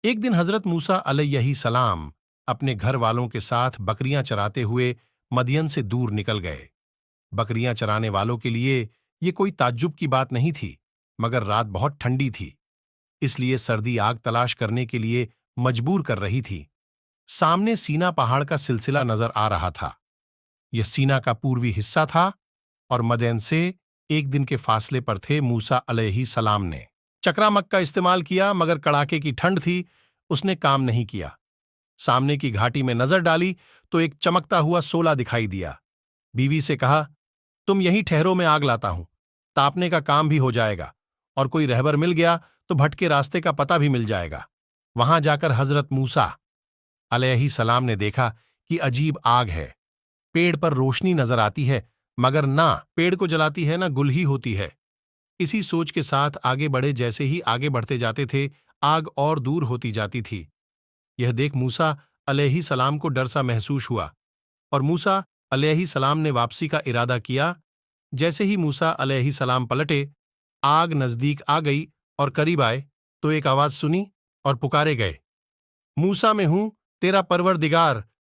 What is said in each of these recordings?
ایک دن حضرت موسیٰ علیہ سلام اپنے گھر والوں کے ساتھ بکریاں چراتے ہوئے مدین سے دور نکل گئے۔ بکریاں چرانے والوں کے لیے یہ کوئی تعجب کی بات نہیں تھی، مگر رات بہت ٹھنڈی تھی، اس لیے سردی آگ تلاش کرنے کے لیے مجبور کر رہی تھی۔ سامنے سینا پہاڑ کا سلسلہ نظر آ رہا تھا۔ یہ سینا کا پوروی حصہ تھا اور مدین سے ایک دن کے فاصلے پر تھے۔ موسیٰ علیہ السلام نے چکرامک کا استعمال کیا، مگر کڑاکے کی ٹھنڈ تھی، اس نے کام نہیں کیا۔ سامنے کی گھاٹی میں نظر ڈالی تو ایک چمکتا ہوا سولہ دکھائی دیا۔ بیوی سے کہا، تم یہیں ٹھہرو، میں آگ لاتا ہوں، تاپنے کا کام بھی ہو جائے گا، اور کوئی رہبر مل گیا تو بھٹکے راستے کا پتہ بھی مل جائے گا۔ وہاں جا کر حضرت موسیٰ علیہ السلام نے دیکھا کہ عجیب آگ ہے۔ پیڑ پر روشنی نظر آتی ہے، مگر نہ پیڑ کو جلاتی ہے نہ گل ہی ہوتی ہے۔ اسی سوچ کے ساتھ آگے بڑھے، جیسے ہی آگے بڑھتے جاتے تھے آگ اور دور ہوتی جاتی تھی۔ یہ دیکھ موسیٰ علیہ السلام کو ڈر سا محسوس ہوا، اور موسیٰ علیہ السلام نے واپسی کا ارادہ کیا۔ جیسے ہی موسیٰ علیہ السلام پلٹے، آگ نزدیک آ گئی اور قریب آئے تو ایک آواز سنی اور پکارے گئے، موسیٰ میں ہوں تیرا پروردگار،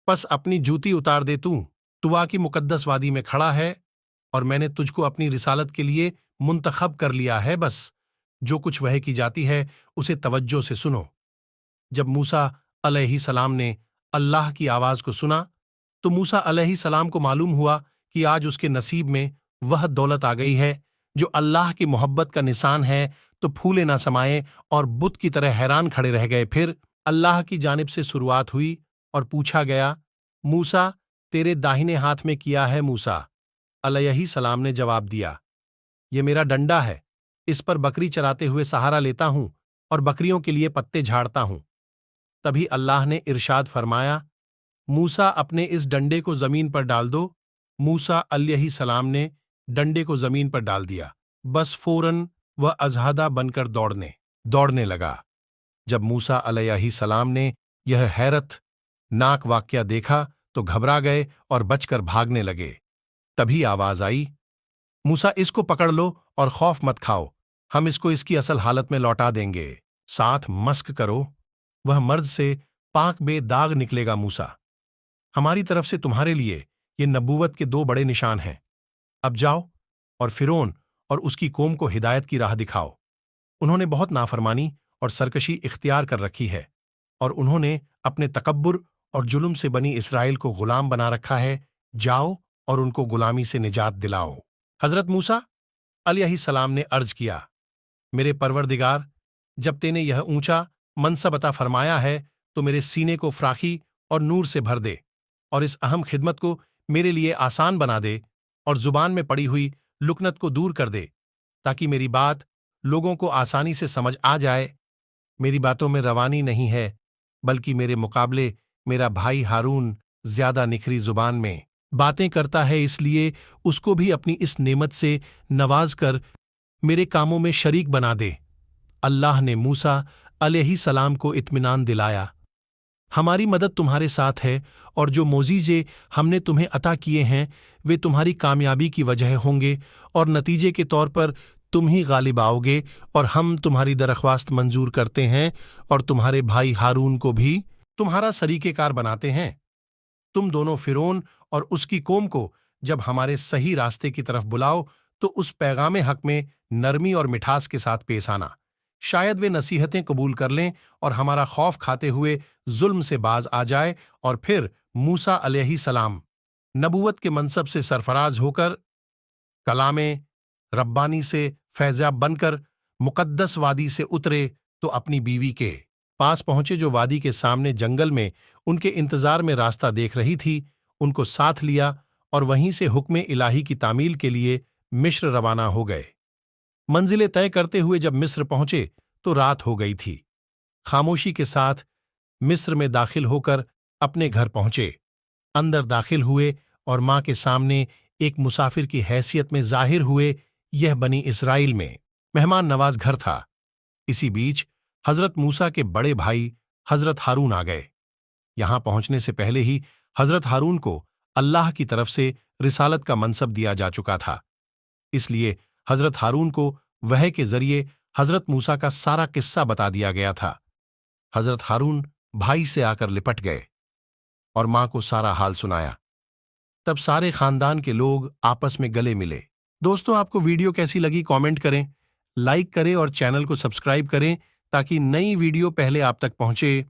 پس اپنی جوتی اتار دے، تو طوا کی مقدس وادی میں کھڑا ہے، اور میں نے تجھ کو اپنی رسالت کے لیے منتخب کر لیا ہے، بس جو کچھ وحی کی جاتی ہے اسے توجہ سے سنو۔ جب موسیٰ علیہ السلام نے اللہ کی آواز کو سنا تو موسیٰ علیہ السلام کو معلوم ہوا کہ آج اس کے نصیب میں وہ دولت آ گئی ہے جو اللہ کی محبت کا نشان ہے، تو پھولے نہ سمائے اور بت کی طرح حیران کھڑے رہ گئے۔ پھر اللہ کی جانب سے شروعات ہوئی اور پوچھا گیا، موسیٰ تیرے داہنے ہاتھ میں کیا ہے؟ موسیٰ علیہ السلام نے جواب دیا، یہ میرا ڈنڈا ہے، اس پر بکری چراتے ہوئے سہارا لیتا ہوں اور بکریوں کے لیے پتے جھاڑتا ہوں۔ تبھی اللہ نے ارشاد فرمایا، موسیٰ اپنے اس ڈنڈے کو زمین پر ڈال دو۔ موسیٰ علیہ السلام نے ڈنڈے کو زمین پر ڈال دیا، بس فوراً وہ ازحدہ بن کر دوڑنے لگا۔ جب موسیٰ علیہ السلام نے یہ حیرت ناک واقعہ دیکھا تو گھبرا گئے اور بچ کر بھاگنے لگے۔ تبھی آواز آئی، موسیٰ اس کو پکڑ لو اور خوف مت کھاؤ، ہم اس کو اس کی اصل حالت میں لوٹا دیں گے، ساتھ مسک کرو، وہ مرض سے پاک بے داغ نکلے گا۔ موسیٰ، ہماری طرف سے تمہارے لیے یہ نبوت کے دو بڑے نشان ہیں، اب جاؤ اور فرعون اور اس کی قوم کو ہدایت کی راہ دکھاؤ۔ انہوں نے بہت نافرمانی اور سرکشی اختیار کر رکھی ہے، اور انہوں نے اپنے تکبر اور ظلم سے بنی اسرائیل کو غلام بنا رکھا ہے، جاؤ اور ان کو غلامی سے نجات دلاؤ۔ حضرت موسیٰ علیہ السلام نے عرض کیا، میرے پروردگار، جب تے نے یہ اونچا منصب عطا فرمایا ہے تو میرے سینے کو فراخی اور نور سے بھر دے، اور اس اہم خدمت کو میرے لیے آسان بنا دے، اور زبان میں پڑی ہوئی لکنت کو دور کر دے، تاکہ میری بات لوگوں کو آسانی سے سمجھ آ جائے۔ میری باتوں میں روانی نہیں ہے، بلکہ میرے مقابلے میرا بھائی ہارون زیادہ نکھری زبان میں باتیں کرتا ہے، اس لیے اس کو بھی اپنی اس نعمت سے نواز کر میرے کاموں میں شریک بنا دے۔ اللہ نے موسیٰ علیہ السلام کو اطمینان دلایا، ہماری مدد تمہارے ساتھ ہے، اور جو معجزے ہم نے تمہیں عطا کیے ہیں وہ تمہاری کامیابی کی وجہ ہوں گے، اور نتیجے کے طور پر تم ہی غالب آؤ گے، اور ہم تمہاری درخواست منظور کرتے ہیں اور تمہارے بھائی ہارون کو بھی تمہارا شریک کار بناتے ہیں۔ تم دونوں فرعون اور اس کی قوم کو جب ہمارے صحیح راستے کی طرف بلاؤ تو اس پیغام حق میں نرمی اور مٹھاس کے ساتھ پیش آنا، شاید وہ نصیحتیں قبول کر لیں اور ہمارا خوف کھاتے ہوئے ظلم سے باز آ جائے، اور پھر موسیٰ علیہ السلام نبوت کے منصب سے سرفراز ہو کر کلام ربانی سے فیضیاب بن کر مقدس وادی سے اترے تو اپنی بیوی کے پاس پہنچے، جو وادی کے سامنے جنگل میں ان کے انتظار میں راستہ دیکھ رہی تھی۔ ان کو ساتھ لیا اور وہیں سے حکم الہی کی تعمیل کے لیے مصر روانہ ہو گئے۔ منزلیں طے کرتے ہوئے جب مصر پہنچے تو رات ہو گئی تھی۔ خاموشی کے ساتھ مصر میں داخل ہو کر اپنے گھر پہنچے، اندر داخل ہوئے اور ماں کے سامنے ایک مسافر کی حیثیت میں ظاہر ہوئے۔ یہ بنی اسرائیل میں مہمان نواز گھر تھا۔ اسی بیچ حضرت موسیٰ کے بڑے بھائی حضرت ہارون آ گئے۔ یہاں پہنچنے سے پہلے ہی حضرت ہارون کو اللہ کی طرف سے رسالت کا منصب دیا جا چکا تھا، اس لیے حضرت ہارون کو وحی کے ذریعے حضرت موسیٰ کا سارا قصہ بتا دیا گیا تھا۔ حضرت ہارون بھائی سے آ کر لپٹ گئے اور ماں کو سارا حال سنایا۔ تب سارے خاندان کے لوگ آپس میں گلے ملے۔ دوستو، آپ کو ویڈیو کیسی لگی کامنٹ کریں، لائک کریں اور چینل کو سبسکرائب کریں تاکہ نئی ویڈیو پہلے آپ تک پہنچے۔